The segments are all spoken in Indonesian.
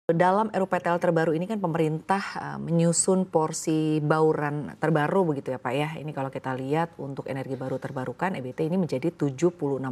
Dalam RUPTL terbaru ini kan pemerintah menyusun porsi bauran terbaru begitu ya Pak ya. Ini kalau kita lihat untuk energi baru terbarukan EBT ini menjadi 76%,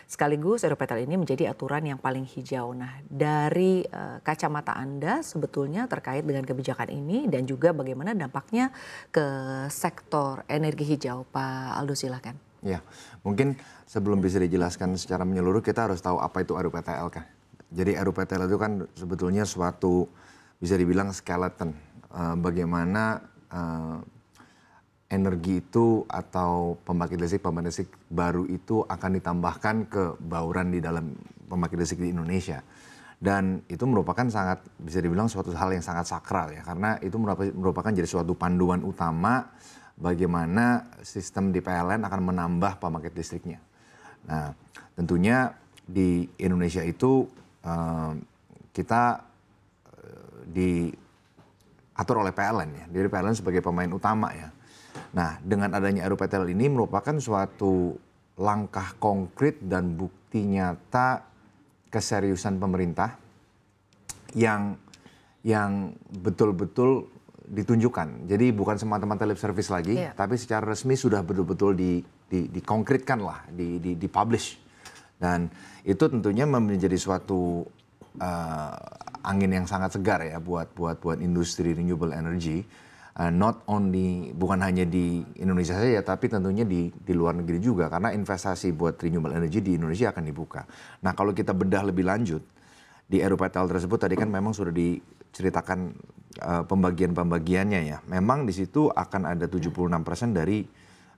sekaligus RUPTL ini menjadi aturan yang paling hijau. Nah dari kacamata Anda sebetulnya terkait dengan kebijakan ini dan juga bagaimana dampaknya ke sektor energi hijau, Pak Aldo silakan. Ya, mungkin sebelum bisa dijelaskan secara menyeluruh kita harus tahu apa itu RUPTL kan. Jadi RUPTL itu kan sebetulnya suatu bisa dibilang skeleton bagaimana energi itu atau pembangkit listrik baru itu akan ditambahkan ke bauran di dalam pembangkit listrik di Indonesia. Dan itu merupakan sangat bisa dibilang suatu hal yang sangat sakral ya, karena itu merupakan jadi suatu panduan utama bagaimana sistem di PLN akan menambah pembangkit listriknya. Nah, tentunya di Indonesia itu kita diatur oleh PLN ya, jadi PLN sebagai pemain utama ya. Nah, dengan adanya RUPTL ini merupakan suatu langkah konkret dan bukti nyata keseriusan pemerintah yang betul-betul ditunjukkan. Jadi bukan semata-mata lip service lagi, tapi secara resmi sudah betul-betul dikonkretkan lah, dipublish. Dan itu tentunya menjadi suatu angin yang sangat segar ya buat industri renewable energy. Not only bukan hanya di Indonesia saja, tapi tentunya di luar negeri juga, karena investasi buat renewable energy di Indonesia akan dibuka. Nah kalau kita bedah lebih lanjut di RUPTL tersebut tadi kan memang sudah diceritakan pembagian-pembagiannya ya. Memang di situ akan ada 76% dari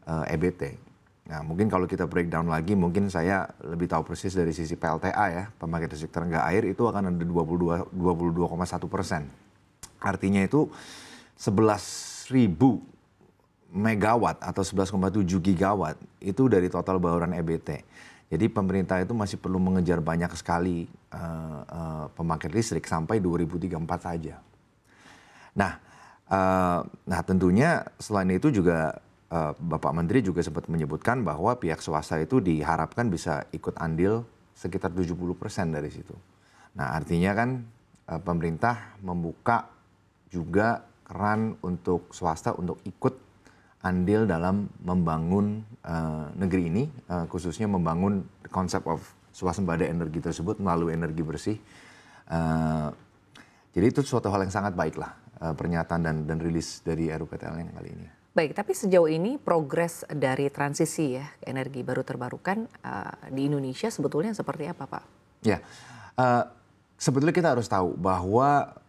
EBT. Nah mungkin kalau kita breakdown lagi, mungkin saya lebih tahu persis dari sisi PLTA ya, pembangkit listrik tenaga air itu akan ada 22,1%. Artinya itu 11.000 megawatt atau 11,7 gigawatt itu dari total bauran EBT. Jadi pemerintah itu masih perlu mengejar banyak sekali pembangkit listrik sampai 2034 saja. Nah tentunya selain itu juga Bapak Menteri juga sempat menyebutkan bahwa pihak swasta itu diharapkan bisa ikut andil sekitar 70% dari situ. Nah artinya kan pemerintah membuka juga keran untuk swasta untuk ikut andil dalam membangun negeri ini, khususnya membangun konsep of swasembada energi tersebut melalui energi bersih. Jadi itu suatu hal yang sangat baik lah, pernyataan dan rilis dari RUPTL yang kali ini. Baik, tapi sejauh ini progres dari transisi ya energi baru terbarukan di Indonesia sebetulnya seperti apa Pak? Ya, sebetulnya kita harus tahu bahwa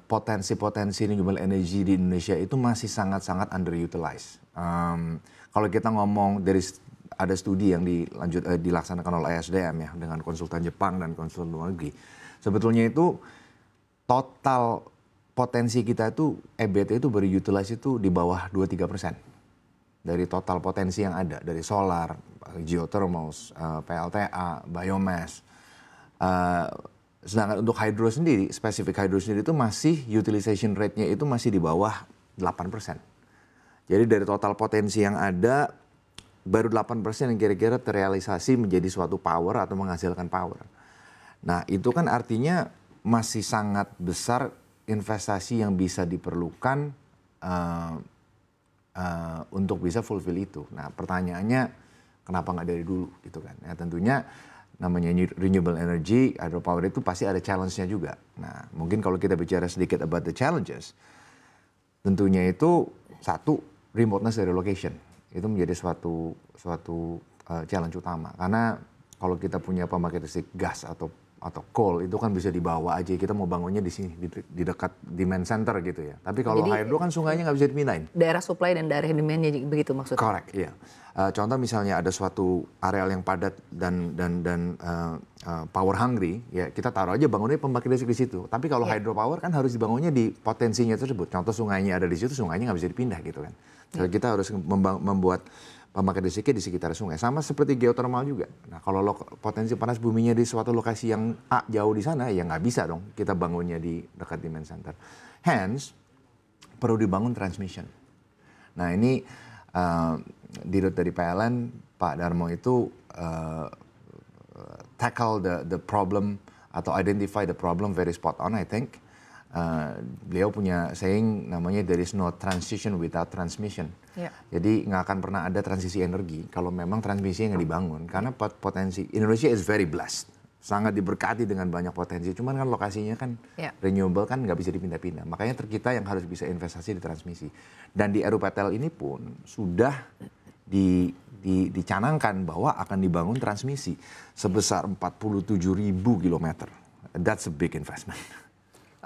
potensi-potensi renewable energy di Indonesia itu masih sangat-sangat underutilized. Kalau kita ngomong dari ada studi yang dilaksanakan oleh ESDM ya dengan konsultan Jepang dan konsultan luar negeri, sebetulnya itu total potensi kita itu EBT itu baru utilize itu di bawah 2-3% dari total potensi yang ada dari solar, geothermal, PLTA, biomass. Sedangkan untuk hydro sendiri, spesifik hydro sendiri itu masih utilization rate-nya itu masih di bawah 8%. Jadi dari total potensi yang ada baru 8% yang kira-kira terrealisasi menjadi suatu power atau menghasilkan power. Nah itu kan artinya masih sangat besar investasi yang bisa diperlukan untuk bisa fulfill itu. Nah pertanyaannya kenapa nggak dari dulu gitu kan? Ya tentunya namanya renewable energy, hydropower itu pasti ada challenge-nya juga. Nah mungkin kalau kita bicara sedikit about the challenges, tentunya itu satu remoteness dari location itu menjadi suatu challenge utama. Karena kalau kita punya pembangkit listrik gas atau coal itu kan bisa dibawa aja, kita mau bangunnya di sini di dekat demand center gitu ya. Tapi kalau hydro kan sungainya nggak bisa dipindahin. Daerah supply dan daerah demandnya begitu maksudnya. Correct, iya. Contoh misalnya ada suatu areal yang padat dan power hungry, ya kita taruh aja bangunnya pembangkit listrik di situ. Tapi kalau hydropower kan harus dibangunnya di potensinya tersebut. Contoh sungainya ada di situ, sungainya nggak bisa dipindah gitu kan. Jadi kita harus membuat pembangkit listriknya di sekitar sungai. Sama seperti geothermal juga. Nah kalau potensi panas buminya di suatu lokasi yang jauh di sana, ya nggak bisa dong kita bangunnya di dekat demand center. Hence, perlu dibangun transmission. Nah ini dirut dari PLN, Pak Darmo itu tackle the problem atau identify the problem very spot on, I think. Beliau punya saying namanya there is no transition without transmission. Yeah. Jadi nggak akan pernah ada transisi energi kalau memang transmisinya nggak dibangun. Karena potensi Indonesia is very blessed, sangat diberkati dengan banyak potensi. Cuman kan lokasinya kan renewable kan nggak bisa dipindah-pindah. Makanya kita yang harus bisa investasi di transmisi. Dan di RUPTL ini pun sudah dicanangkan bahwa akan dibangun transmisi sebesar 47.000 kilometer. That's a big investment.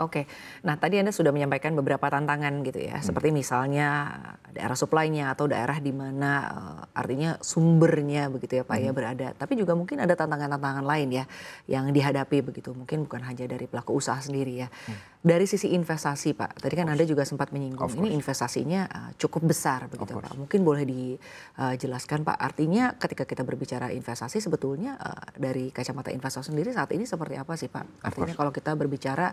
Oke, nah tadi Anda sudah menyampaikan beberapa tantangan gitu ya, seperti misalnya daerah supply-nya atau daerah di mana artinya sumbernya begitu ya Pak ya berada. Tapi juga mungkin ada tantangan-tantangan lain ya yang dihadapi begitu, mungkin bukan hanya dari pelaku usaha sendiri ya. Dari sisi investasi Pak, tadi kan Anda juga sempat menyinggung ini investasinya cukup besar begitu Pak. Mungkin boleh dijelaskan Pak, artinya ketika kita berbicara investasi sebetulnya dari kacamata investor sendiri saat ini seperti apa sih Pak? Artinya kalau kita berbicara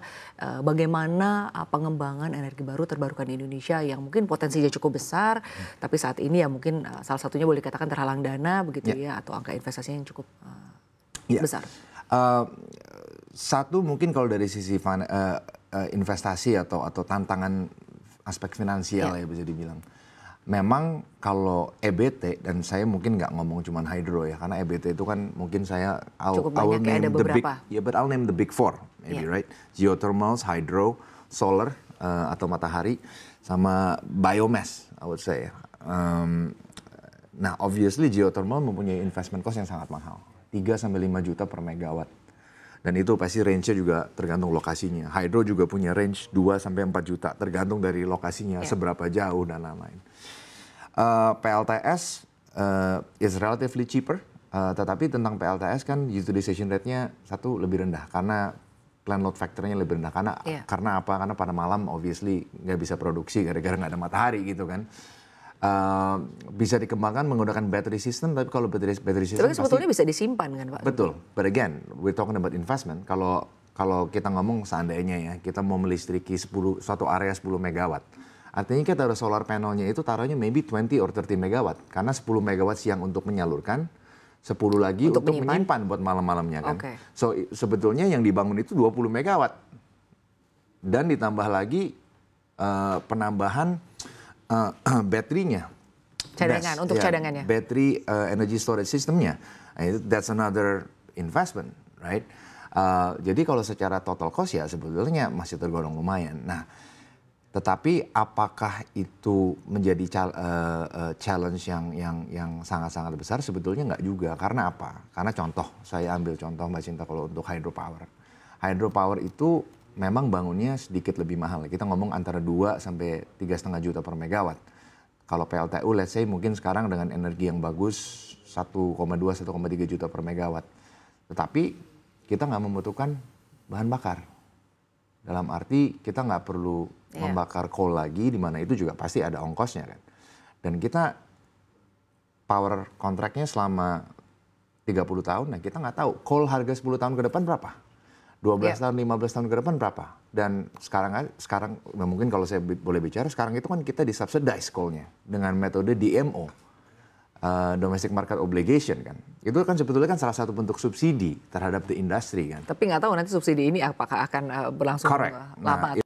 bagaimana pengembangan energi baru terbarukan di Indonesia yang mungkin potensinya cukup besar, tapi saat ini ya mungkin salah satunya boleh dikatakan terhalang dana begitu ya, atau angka investasinya yang cukup besar. Satu mungkin kalau dari sisi investasi atau tantangan aspek finansial ya bisa dibilang. Memang kalau EBT, dan saya mungkin nggak ngomong cuma hydro ya, karena EBT itu kan mungkin saya cukup banyak ya, ada beberapa. But I'll name the big four, maybe right? Geothermal, hydro, solar atau matahari, sama biomass, I would say. Nah, obviously geothermal mempunyai investment cost yang sangat mahal, 3-5 juta per megawatt. Dan itu pasti range-nya juga tergantung lokasinya. Hydro juga punya range 2-4 juta, tergantung dari lokasinya, seberapa jauh dan lain-lain. PLTS is relatively cheaper, tetapi tentang PLTS kan utilization rate-nya satu lebih rendah karena plant load factor-nya lebih rendah. Karena apa? Karena pada malam obviously nggak bisa produksi gara-gara nggak ada matahari gitu kan. Bisa dikembangkan menggunakan battery system, tapi kalau battery system tapi sebetulnya bisa disimpan kan Pak? Betul, but again, we're talking about investment. Kalau kita ngomong seandainya ya, kita mau melistriki suatu area 10 megawatt. Artinya kita ada solar panelnya itu taruhnya maybe 20 or 30 megawatt. Karena 10 megawatt siang untuk menyalurkan, 10 lagi untuk menyimpan buat malam-malamnya kan. So sebetulnya yang dibangun itu 20 megawatt. Dan ditambah lagi penambahan baterainya. Cadangan, untuk cadangannya. Battery energy storage systemnya. That's another investment, right? Jadi kalau secara total cost ya sebetulnya masih tergolong lumayan. Nah, tetapi apakah itu menjadi challenge yang sangat-sangat besar? Sebetulnya nggak juga. Karena apa? Karena contoh, saya ambil contoh Mbak Cinta kalau untuk hydropower. Hydropower itu memang bangunnya sedikit lebih mahal. Kita ngomong antara 2 sampai 3,5 juta per megawatt. Kalau PLTU, let's say mungkin sekarang dengan energi yang bagus 1,2-1,3 juta per megawatt. Tetapi kita nggak membutuhkan bahan bakar. Dalam arti kita nggak perlu membakar coal lagi, di mana itu juga pasti ada ongkosnya kan. Dan kita power kontraknya selama 30 tahun, nah kita nggak tahu coal harga 10 tahun ke depan berapa. 12 tahun, 15 tahun ke depan berapa? Dan sekarang mungkin kalau saya boleh bicara, sekarang itu kan kita disubsidize coal-nya dengan metode DMO, domestic market obligation kan. Itu kan sebetulnya kan salah satu bentuk subsidi terhadap the industry kan. Tapi nggak tahu nanti subsidi ini apakah akan berlangsung lama.